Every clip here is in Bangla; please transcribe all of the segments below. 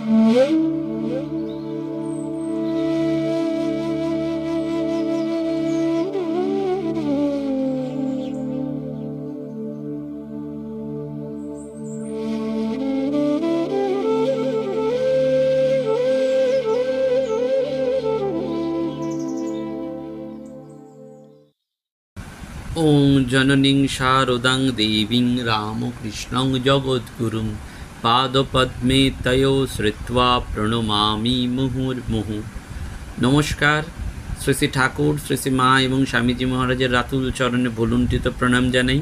ওং জননীং শারদাং দেবীং রামকৃষ্ণং জগদ্গুরুং পাদপদ্মে তয়ো শ্রুত্বা প্রণমামি মুহুর্মুহু। নমস্কার। শ্রী শ্রী ঠাকুর, শ্রী শ্রী মা এবং স্বামীজি মহারাজের রাতুল চরণে ভুলুণ্ঠিত প্রণাম জানাই।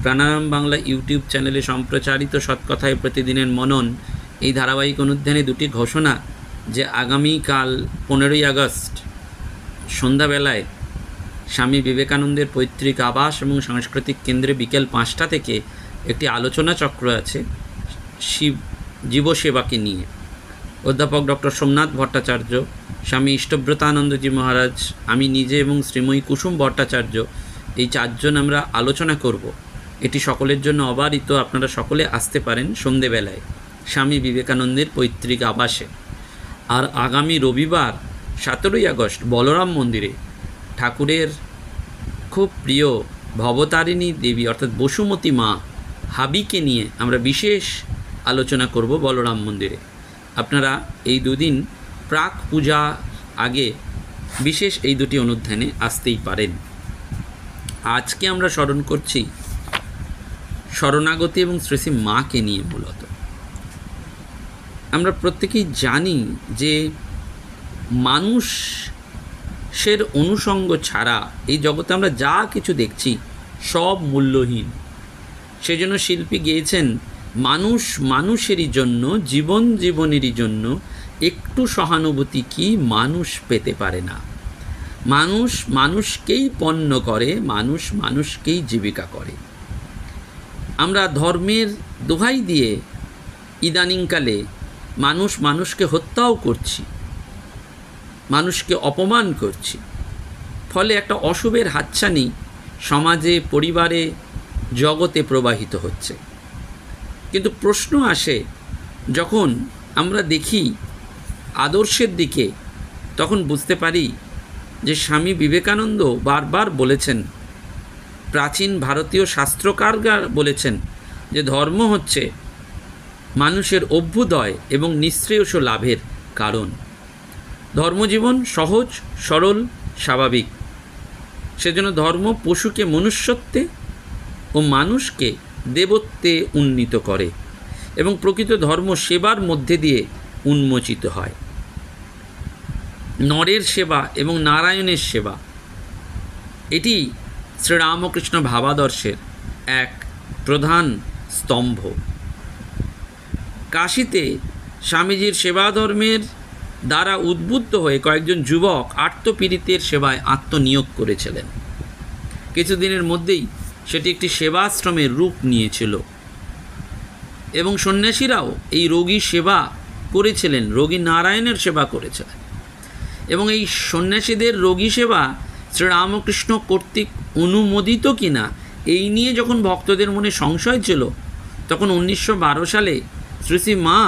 প্রাণায়াম বাংলা ইউটিউব চ্যানেলে সম্প্রচারিত সৎকথায় প্রতিদিনের মনন এই ধারাবাহিক অনুধ্যানে দুটি ঘোষণা, যে আগামীকাল 15ই আগস্ট সন্ধ্যাবেলায় স্বামী বিবেকানন্দের পৈতৃক আবাস এবং সাংস্কৃতিক কেন্দ্রে বিকেল 5টা থেকে একটি আলোচনা চক্র আছে জীবসেবাকে নিয়ে। অধ্যাপক ডক্টর সোমনাথ ভট্টাচার্য, স্বামী ইষ্টব্রতানন্দজি মহারাজ, আমি নিজে এবং শ্রীময়ী কুসুম ভট্টাচার্য, এই 4 জন আমরা আলোচনা করব। এটি সকলের জন্য অবারিত, আপনারা সকলে আসতে পারেন সন্ধেবেলায় স্বামী বিবেকানন্দের পৈতৃক আবাসে। আর আগামী রবিবার 17ই আগস্ট বলরাম মন্দিরে ঠাকুরের খুব প্রিয় ভবতারিণী দেবী অর্থাৎ বসুমতী মা হাবিকে নিয়ে আমরা বিশেষ আলোচনা করব বলরাম মন্দিরে। আপনারা এই দুদিন প্রাক পূজা আগে বিশেষ এই দুটি অনুধ্যানে আসতেই পারেন। আজকে আমরা স্মরণ করছি শরণাগতি এবং শ্রী শ্রী মাকে নিয়ে। মূলত আমরা প্রত্যেকেই জানি যে মানুষের অনুষঙ্গ ছাড়া এই জগতে আমরা যা কিছু দেখছি সব মূল্যহীন। সেজন্য শিল্পী গেয়েছেন, মানুষ মানুষেরই জন্য, জীবন জীবনেরই জন্য একটু সহানুভূতি কি মানুষ পেতে পারে না। মানুষ মানুষকেই পণ্য করে, মানুষ মানুষকেই জীবিকা করে। আমরা ধর্মের দোহাই দিয়ে ইদানিংকালে মানুষ মানুষকে হত্যাও করছি, মানুষকে অপমান করছি। ফলে একটা অশুভের হাতছানি সমাজে, পরিবারে, জগতে প্রবাহিত হচ্ছে। কিন্তু প্রশ্ন আসে, যখন আমরা দেখি আদর্শের দিকে, তখন বুঝতে পারি যে স্বামী বিবেকানন্দ বারবার বলেছেন, প্রাচীন ভারতীয় শাস্ত্রকাররা বলেছেন যে ধর্ম হচ্ছে মানুষের অভ্যুদয় এবং নিঃশ্রেয়স লাভের কারণ। ধর্মজীবন সহজ, সরল, স্বাভাবিক। সেজন্য ধর্ম পশুকে মনুষ্যত্বে ও মানুষকে দেবত্বে উন্নীত করে এবং প্রকৃত ধর্ম সেবার মধ্যে দিয়ে উন্মোচিত হয়। নরের সেবা এবং নারায়ণের সেবা, এটি শ্রীরামকৃষ্ণ ভাবাদর্শের এক প্রধান স্তম্ভ। কাশীতে স্বামীজির সেবাধর্মের দ্বারা উদ্বুদ্ধ হয়ে কয়েকজন যুবক আর্তপীড়িতের সেবায় আত্মনিয়োগ করেছিলেন। কিছুদিনের মধ্যেই সেটি একটি সেবাশ্রমের রূপ নিয়েছিল এবং সন্ন্যাসীরাও এই রোগী সেবা করেছিলেন, রোগী নারায়ণের সেবা করেছিলেন। এবং এই সন্ন্যাসীদের রোগী সেবা শ্রীরামকৃষ্ণ কর্তৃক অনুমোদিত কিনা এই নিয়ে যখন ভক্তদের মনে সংশয় ছিল, তখন 1912 সালে শ্রী শ্রী মা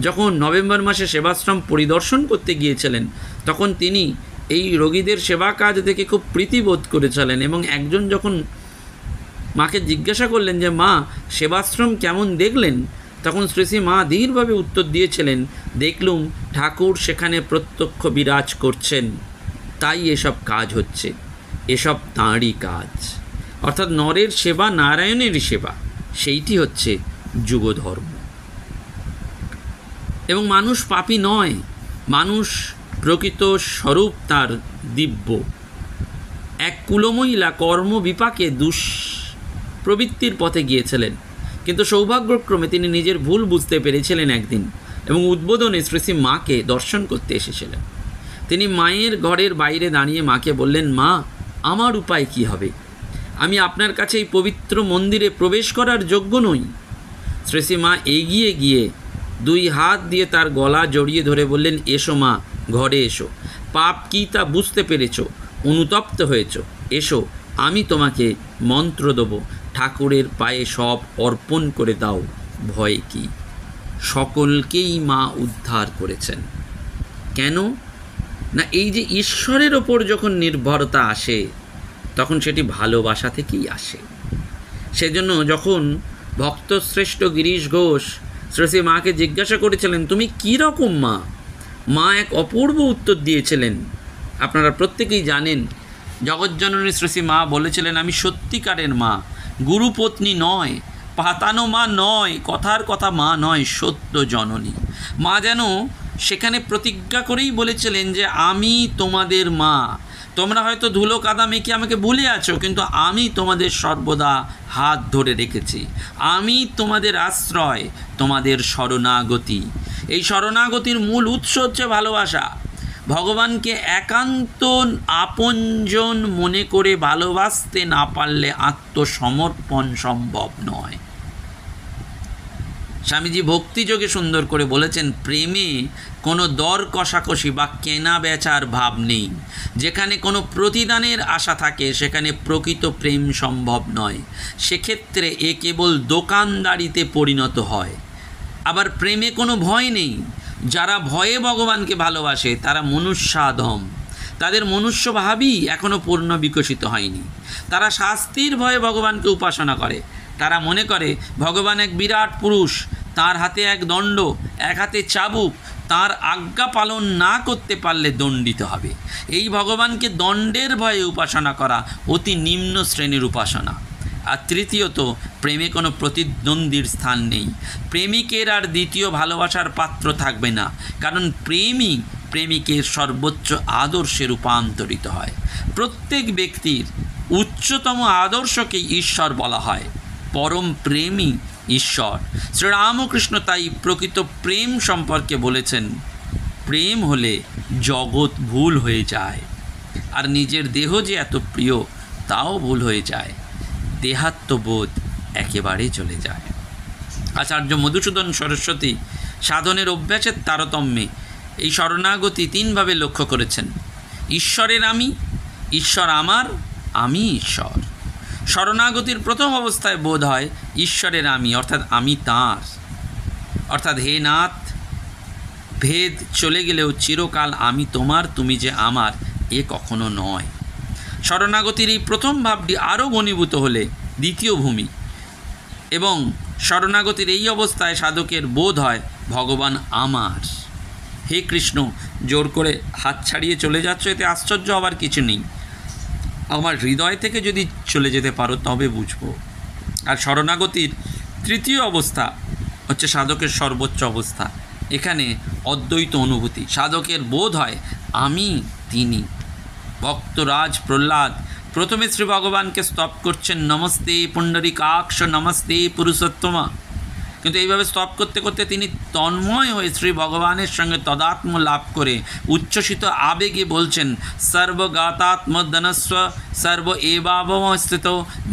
যখন নভেম্বর মাসে সেবাশ্রম পরিদর্শন করতে গিয়েছিলেন, তখন তিনি এই রোগীদের সেবা কাজ দেখে খুব প্রীতিবোধ করেছিলেন। এবং একজন যখন মাকে জিজ্ঞাসা করলেন যে মা, সেবাশ্রম কেমন দেখলেন, তখন শ্রী শ্রী মা ধীরভাবে উত্তর দিয়েছিলেন, দেখলুম ঠাকুর সেখানে প্রত্যক্ষ বিরাজ করছেন, তাই এসব কাজ হচ্ছে, এসব তাঁরই কাজ। অর্থাৎ নরের সেবা নারায়ণের সেবা, সেইটি হচ্ছে যুগধর্ম। এবং মানুষ পাপী নয়, মানুষ প্রকৃত স্বরূপ তার দিব্য। এক কুলমহিলা কর্মবিপাকে দুষ্প্রবৃত্তির পথে গিয়েছিলেন, কিন্তু সৌভাগ্যক্রমে তিনি নিজের ভুল বুঝতে পেরেছিলেন একদিন এবং উদ্বোধনে শ্রী শ্রী মাকে দর্শন করতে এসেছিলেন। তিনি মায়ের ঘরের বাইরে দাঁড়িয়ে মাকে বললেন, মা, আমার উপায় কি হবে? আমি আপনার কাছে এই পবিত্র মন্দিরে প্রবেশ করার যোগ্য নই। শ্রী শ্রী মা এগিয়ে গিয়ে 2 হাত দিয়ে তার গলা জড়িয়ে ধরে বললেন, এসো মা, ঘরে এসো। পাপ কী তা বুঝতে পেরেছ, অনুতপ্ত হয়েছ, এসো, আমি তোমাকে মন্ত্র দেব, ঠাকুরের পায়ে সব অর্পণ করে দাও, ভয় কি? সকলকেই মা উদ্ধার করেছেন। কেন না, এই যে ঈশ্বরের ওপর যখন নির্ভরতা আসে তখন সেটি ভালোবাসা থেকেই আসে। সেজন্য যখন ভক্তশ্রেষ্ঠ গিরিশ ঘোষ শ্রী মাকে জিজ্ঞাসা করেছিলেন তুমি কী রকম মা, মা এক অপূর্ব উত্তর দিয়েছিলেন। আপনারা প্রত্যেকেই জানেন জগজ্জননী শ্রী মা বলেছিলেন আমি সত্যিকারের মা, গুরুপত্নী নয়, পাতানো মা নয়, কথার কথা মা নয়, সত্য জননী মা। যেন সেখানে প্রতিজ্ঞা করেই বলেছিলেন যে আমি তোমাদের মা, তোমরা হয়তো ধুলো কাদা মেখে আমাকে ভুলে আছো, কিন্তু আমি তোমাদের সর্বদা হাত ধরে রেখেছি, আমি তোমাদের আশ্রয়, তোমাদের শরণাগতি। এই শরণাগতির মূল উৎস হচ্ছে ভালোবাসা। ভগবানকে একান্ত আপনজন মনে করে ভালোবাসতে না পারলে আত্মসমর্পণ সম্ভব নয়। স্বামীজি ভক্তিযোগে সুন্দর করে বলেছেন প্রেমে কোনো দর কষাকষি বা কেনা বেচার ভাব নেই। যেখানে কোনো প্রতিদানের আশা থাকে সেখানে প্রকৃত প্রেম সম্ভব নয়, সেক্ষেত্রে এ কেবল দোকানদারিতে পরিণত হয়। আবার প্রেমে কোনো ভয় নেই। যারা ভয়ে ভগবানকে ভালোবাসে তারা মনুষ্যাধম, তাদের মনুষ্যভাবই এখনও পূর্ণ বিকশিত হয়নি। তারা শাস্তির ভয়ে ভগবানকে উপাসনা করে। তারা মনে করে ভগবান এক বিরাট পুরুষ, তার হাতে এক দণ্ড, এক হাতে চাবুক, তার আজ্ঞা পালন না করতে পারলে দণ্ডিত হবে। এই ভগবানকে দণ্ডের ভয়ে উপাসনা করা অতি নিম্ন শ্রেণীর উপাসনা। আর তৃতীয়ত, প্রেমে কোনো প্রতিদ্বন্দ্বীর স্থান নেই। প্রেমিকের আর দ্বিতীয় ভালোবাসার পাত্র থাকবে না, কারণ প্রেমই প্রেমিকের সর্বোচ্চ আদর্শে রূপান্তরিত হয়। প্রত্যেক ব্যক্তির উচ্চতম আদর্শকে ঈশ্বর বলা হয়, পরম প্রেমই ঈশ্বর। শ্রীরামকৃষ্ণ তাই প্রকৃত প্রেম সম্পর্কে বলেছেন, প্রেম হলে জগৎ ভুল হয়ে যায়, আর নিজের দেহ যে এত প্রিয় তাও ভুল হয়ে যায়, দেহাত্মবোধ একেবারেই চলে যায়। আচার্য মধুসূদন সরস্বতী সাধনের অভ্যাসের তারতম্যে এই শরণাগতি তিনভাবে লক্ষ্য করেছেন। ঈশ্বরের আমি, ঈশ্বর আমার, আমি ঈশ্বর। শরণাগতির প্রথম অবস্থায় বোধ হয় ঈশ্বরের আমি, অর্থাৎ আমি তাঁর, অর্থাৎ হে নাথ, ভেদ চলে গেলেও চিরকাল আমি তোমার, তুমি যে আমার, এ কখনো নয়। শরণাগতির এই প্রথম ভাবটি আরও ঘনীভূত হলে দ্বিতীয় ভূমি, এবং শরণাগতির এই অবস্থায় সাধকের বোধ হয় ভগবান আমার। হে কৃষ্ণ, জোর করে হাত ছাড়িয়ে চলে যাচ্ছ, এতে আশ্চর্য হবার কিছু নেই। আমার হৃদয় থেকে যদি চলে যেতে পারো তবে বুঝবো। আর শরণাগতির তৃতীয় অবস্থা হচ্ছে সাধকের সর্বোচ্চ অবস্থা। এখানে অদ্বৈত অনুভূতি। সাধকের বোধ হয় আমি তিনি। ভক্তরাজ প্রহ্লাদ প্রথমে শ্রী ভগবানকে স্তব করছেন, নমস্তে পুণ্ডরীকাক্ষ, নমস্তে পুরুষোত্তমা। কিন্তু এইভাবে স্তব করতে করতে তিনি তন্ময় হয়ে শ্রী ভগবানের সঙ্গে তদাত্ম লাভ করে উচ্ছ্বসিত আবেগে বলছেন, সর্বগাতাত্মধনস্ব সর্ব এবাবস্থিত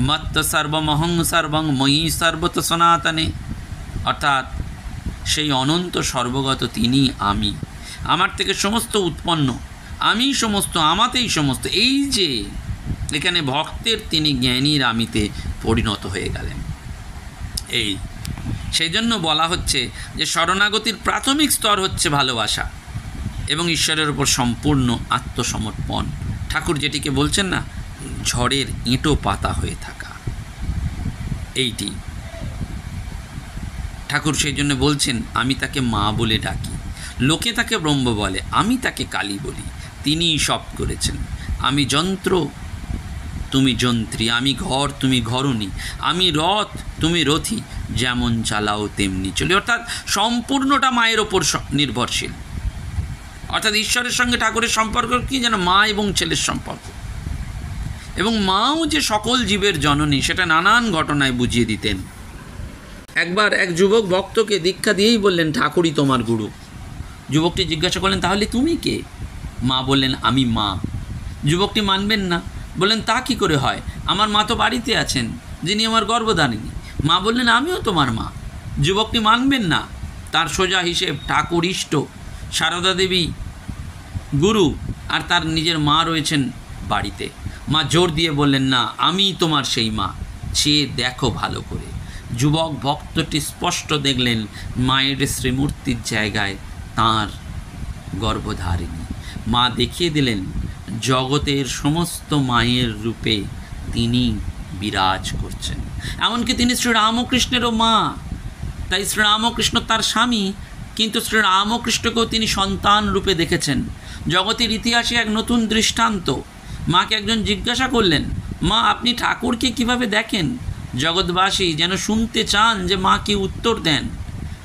মত্ত সর্বমহং সর্বং ময়ী সর্বত সনাতনে। অর্থাৎ সেই অনন্ত সর্বগত তিনি আমি, আমার থেকে সমস্ত উৎপন্ন, আমি সমস্ত, আমাতেই সমস্ত। এই যে এখানে ভক্তের তিনি জ্ঞানীর আমিতে পরিণত হয়ে গেলেন। এই সেই জন্য বলা হচ্ছে যে শরণাগতির প্রাথমিক স্তর হচ্ছে ভালোবাসা এবং ঈশ্বরের উপর সম্পূর্ণ আত্মসমর্পণ। ঠাকুর যেটিকে বলছেন না, ঝড়ের এঁটো পাতা হয়ে থাকা, এইটি ঠাকুর সেই জন্য বলছেন, আমি তাকে মা বলে ডাকি, লোকে তাকে ব্রহ্ম বলে, আমি তাকে কালী বলি, তিনিই সব করেছেন। আমি যন্ত্র, তুমি যন্ত্রী, আমি ঘর, তুমি ঘরণী, আমি রথ, তুমি রথী, যেমন চালাও তেমনি চলি। অর্থাৎ সম্পূর্ণটা মায়ের ওপর নির্ভরশীল। অর্থাৎ ঈশ্বরের সঙ্গে ঠাকুরের সম্পর্ক কি যেন মা এবং ছেলের সম্পর্ক, এবং মাও যে সকল জীবের জননী সেটা নানান ঘটনায় বুঝিয়ে দিতেন। একবার এক যুবক ভক্তকে দীক্ষা দিয়েই বললেন, ঠাকুরই তোমার গুরু। যুবকটি জিজ্ঞাসা করলেন, তাহলে তুমি কে? মা বললেন, আমি মা। যুবকটি মানবেন না, বললেন, তা কি করে হয়? আমার মা তো বাড়িতে আছেন, যিনি আমার গর্ভধারিণী। মা বললেন, আমিও তোমার মা। যুবকটি মানবেন না, তার সোজা হিসেব ঠাকুর ইষ্ট, সারদা দেবী গুরু, আর তার নিজের মা রয়েছেন বাড়িতে। মা জোর দিয়ে বললেন, না, আমি তোমার সেই মা, চেয়ে দেখো ভালো করে। যুবক ভক্তটি স্পষ্ট দেখলেন মায়ের শ্রীমূর্তির জায়গায় তাঁর গর্ভধারিণী। মা দেখিয়ে দিলেন জগতের সমস্ত মায়ের রূপে তিনি বিরাজ করছেন, এমনকি তিনি শ্রীরামকৃষ্ণেরও মা। তাই শ্রীরামকৃষ্ণ তার স্বামী, কিন্তু শ্রীরামকৃষ্ণকেও তিনি সন্তান রূপে দেখেছেন। জগতের ইতিহাসে এক নতুন দৃষ্টান্ত। মাকে একজন জিজ্ঞাসা করলেন, মা আপনি ঠাকুরকে কিভাবে দেখেন? জগৎবাসী যেন শুনতে চান যে মা কি উত্তর দেন।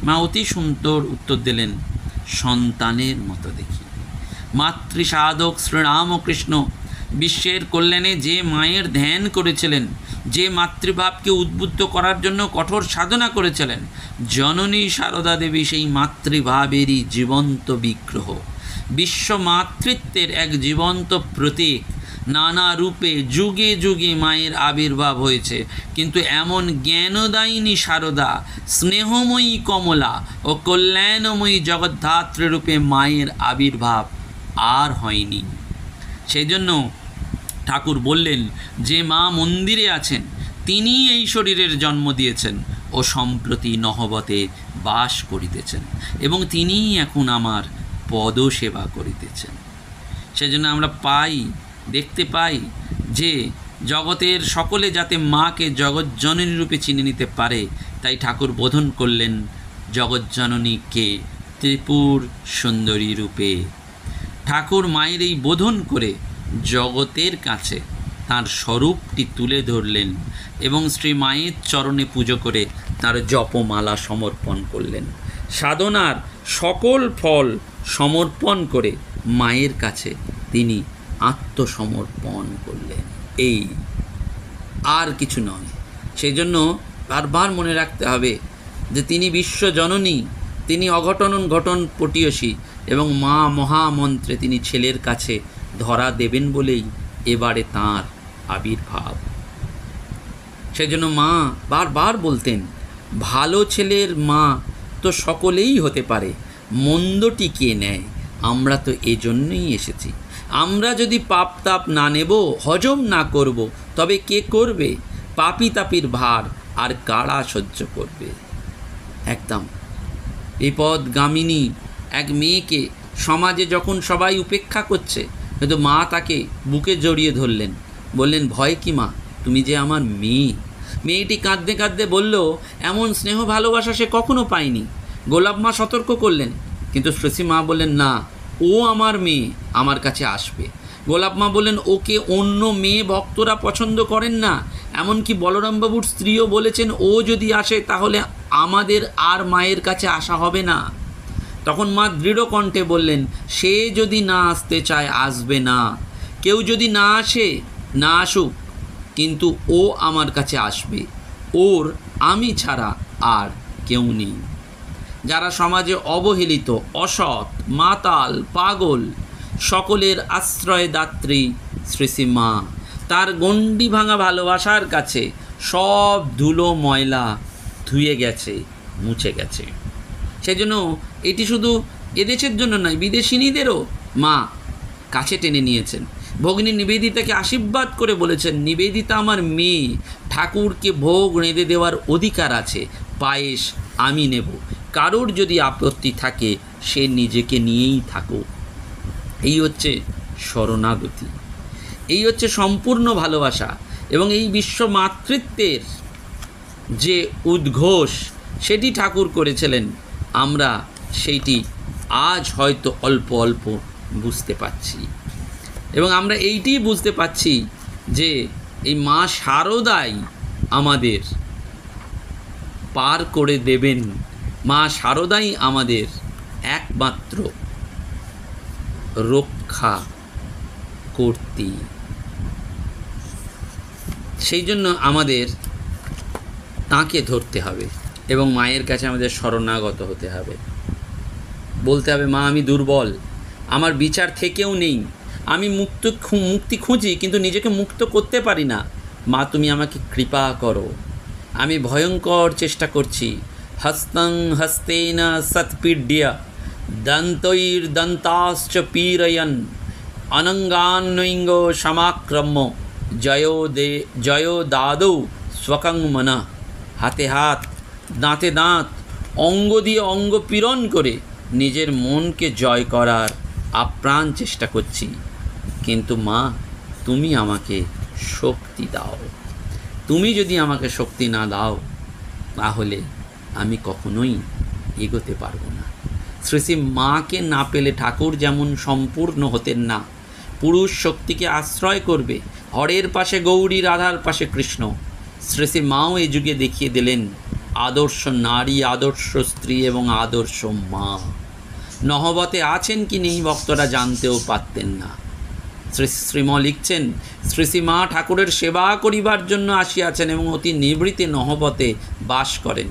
মা অতি সুন্দর উত্তর দিলেন, সন্তানের মতো দেখি। মাতৃসাধক শ্রীরামকৃষ্ণ বিশ্বের কল্যাণে যে মায়ের ধ্যান করেছিলেন, যে মাতৃভাবকে উদ্বুদ্ধ করার জন্য কঠোর সাধনা করেছিলেন, জননী সারদা দেবী সেই মাতৃভাবেরই জীবন্ত বিগ্রহ, বিশ্ব মাতৃত্বের এক জীবন্ত প্রতীক। নানা রূপে যুগে যুগে মায়ের আবির্ভাব হয়েছে, কিন্তু এমন জ্ঞানদায়িনী সারদা, স্নেহময়ী কমলা ও কল্যাণময়ী জগদ্ধাত্রী রূপে মায়ের আবির্ভাব আর হয়নি। সেই জন্য ঠাকুর বললেন, যে মা মন্দিরে আছেন তিনি এই শরীরের জন্ম দিয়েছেন ও সম্প্রতি নহবতে বাস করিতেছেন, এবং তিনিই এখন আমার পদসেবা করিতেছেন। সেজন্য আমরা দেখতে পাই যে জগতের সকলে যাতে মাকে জগজ্জননী রূপে চিনে নিতে পারে, তাই ঠাকুর বোধন করলেন জগজ্জননীকে ত্রিপুর সুন্দরী রূপে। ঠাকুর মায়ের এই বোধন করে জগতের কাছে তার স্বরূপটি তুলে ধরলেন এবং শ্রী মায়ের চরণে পুজো করে তার জপমালা সমর্পণ করলেন। সাধনার সকল ফল সমর্পণ করে মায়ের কাছে তিনি আত্মসমর্পণ করলেন, এই আর কিছু নয়। সেই জন্য বারবার মনে রাখতে হবে যে তিনি বিশ্বজননী, তিনি অঘটন ঘটন পটীয়সী, এবং মা মহামন্ত্রে তিনি ছেলের কাছে ধরা দেবেন বলেই এবারে তাঁর আবির্ভাব। সেজন্য মা বারবার বলতেন, ভালো ছেলের মা তো সকলেই হতে পারে, মন্দটি কে নেয়? আমরা তো এজন্যই এসেছি। আমরা যদি পাপ তাপ না নেব, হজম না করব, তবে কে করবে? পাপি তাপির ভার আর কারা সহ্য করবে? একদম বিপদগামিনী এক মেয়েকে সমাজে যখন সবাই উপেক্ষা করছে, হয়তো মা তাকে বুকে জড়িয়ে ধরলেন, বললেন, ভয় কি মা, তুমি যে আমার মেয়ে। মেয়েটি কাঁদতে কাঁদতে বলল, এমন স্নেহ ভালোবাসা সে কখনো পায়নি। গোলাপ মা সতর্ক করলেন, কিন্তু শ্রেষী মা বললেন, না, ও আমার মেয়ে, আমার কাছে আসবে। গোলাপ মা বললেন, ওকে অন্য মেয়ে ভক্তরা পছন্দ করেন না, এমনকি বলরামবাবুর স্ত্রীও বলেছেন, ও যদি আসে তাহলে আমাদের আর মায়ের কাছে আসা হবে না। তখন মা দৃঢ় কণ্ঠে বললেন, সে যদি না আসতে চায় আসবে না, কেউ যদি না আসে না আসুক, কিন্তু ও আমার কাছে আসবে, ওর আমি ছাড়া আর কেউ নেই। যারা সমাজে অবহেলিত, অসৎ, মাতাল, পাগল, সকলের আশ্রয়দাত্রী শ্রী মা তার গণ্ডি ভাঙা ভালোবাসার কাছে সব ধুলো ময়লা ধুয়ে গেছে, মুছে গেছে। সেজন্য এটি শুধু এদেশের জন্য নয়, বিদেশিনীদেরও মা কাছে টেনে নিয়েছেন। ভগিনী নিবেদিতাকে আশীর্বাদ করে বলেছেন, নিবেদিতা আমার মেয়ে, ঠাকুরকে ভোগ রেঁধে দেওয়ার অধিকার আছে, পায়েস আমি নেব, কারোর যদি আপত্তি থাকে সে নিজেকে নিয়েই থাকুক। এই হচ্ছে শরণাগতি, এই হচ্ছে সম্পূর্ণ ভালোবাসা। এবং এই বিশ্ব মাতৃত্বের যে উদ্ঘোষ সেটি ঠাকুর করেছিলেন, আমরা সেইটি আজ হয়তো অল্প অল্প বুঝতে পারছি। এবং আমরা এইটিই বুঝতে পারছি যে এই মা শারদাই আমাদের পার করে দেবেন, মা শারদাই আমাদের একমাত্র রক্ষা কর্ত্রী। সেই জন্য আমাদের তাঁকে ধরতে হবে এবং মায়ের কাছে আমাদের শরণাগত হতে হবে। বলতে হবে, মা আমি দুর্বল, আমার বিচার থেকেও নেই, আমি মুক্তি খুঁজি কিন্তু নিজেকে মুক্ত করতে পারি না, মা তুমি আমাকে কৃপা করো, আমি ভয়ঙ্কর চেষ্টা করছি। হস্তং হস্তেন সৎপীড্য দন্তৈর দন্তাশ্চ পীড়য়ন অনঙ্গান্বৈঙ্গ সমাক্রম্য জয় দাদৌ স্বকং মনঃ। হাতে হাত, দাঁতে দাঁত, অঙ্গ দিয়ে অঙ্গ পীড়ন করে নিজের মনকে জয় করার আপ্রাণ চেষ্টা করছি। কিন্তু মা, তুমি আমাকে শক্তি দাও। তুমি যদি আমাকে শক্তি না দাও, তাহলে আমি কখনোই এগোতে পারবো না। শ্রী শ্রী মাকে না পেলে ঠাকুর যেমন সম্পূর্ণ হতেন না। পুরুষ শক্তিকে আশ্রয় করবে, হরের পাশে গৌরী, রাধার পাশে কৃষ্ণ। শ্রী শ্রী মাও এই যুগে দেখিয়ে দিলেন আদর্শ নারী, আদর্শ স্ত্রী এবং আদর্শ মা। নহবতে আছেন কি নেই ভক্তরা জানতেও পারতেন না। শ্রীম লিখছেন, শ্রী শ্রী মা ঠাকুরের সেবা করিবার জন্য আসিয়াছেন এবং অতি নিভৃতে নহবতে বাস করেন।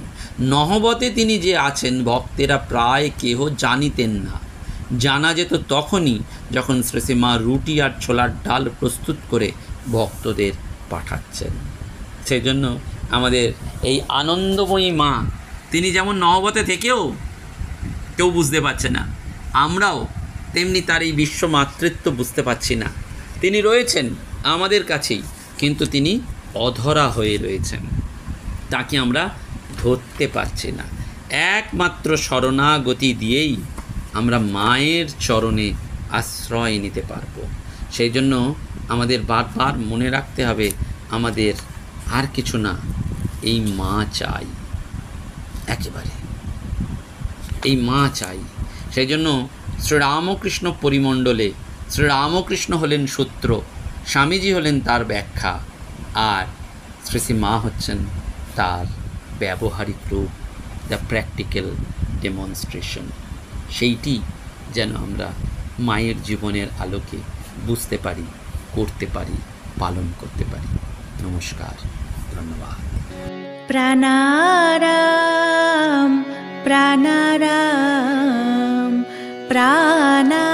নহবতে তিনি যে আছেন ভক্তেরা প্রায় কেহ জানিতেন না। জানা যেত তখনই যখন শ্রী শ্রী মা রুটি আর ছোলার ডাল প্রস্তুত করে ভক্তদের পাঠাচ্ছেন। সেই জন্য আমাদের এই আনন্দময়ী মা, তিনি যেমন নহবতে থেকেও কেউ বুঝতে পারছে না, আমরাও তেমনি তার এই বিশ্ব মাতৃত্ব বুঝতে পারছি না। তিনি রয়েছেন আমাদের কাছেই, কিন্তু তিনি অধরা হয়ে রয়েছেন, তাকে আমরা ধরতে পারছি না। একমাত্র শরণাগতি দিয়েই আমরা মায়ের চরণে আশ্রয় নিতে পারব। সেই জন্য আমাদের বারবার মনে রাখতে হবে, আমাদের আর কিছু না, এই মা চাই, একেবারে এই মা চাই। সেই জন্য শ্রীরামকৃষ্ণ পরিমণ্ডলে শ্রীরামকৃষ্ণ হলেন সূত্র, স্বামীজি হলেন তার ব্যাখ্যা, আর শ্রী শ্রী মা হচ্ছেন তার ব্যবহারিক রূপ, দ্য প্র্যাকটিক্যাল ডেমনস্ট্রেশন। সেইটি যেন আমরা মায়ের জীবনের আলোকে বুঝতে পারি, করতে পারি, পালন করতে পারি। নমস্কার, ধন্যবাদ। প্রাণারাম প্রাণারাম প্রাণা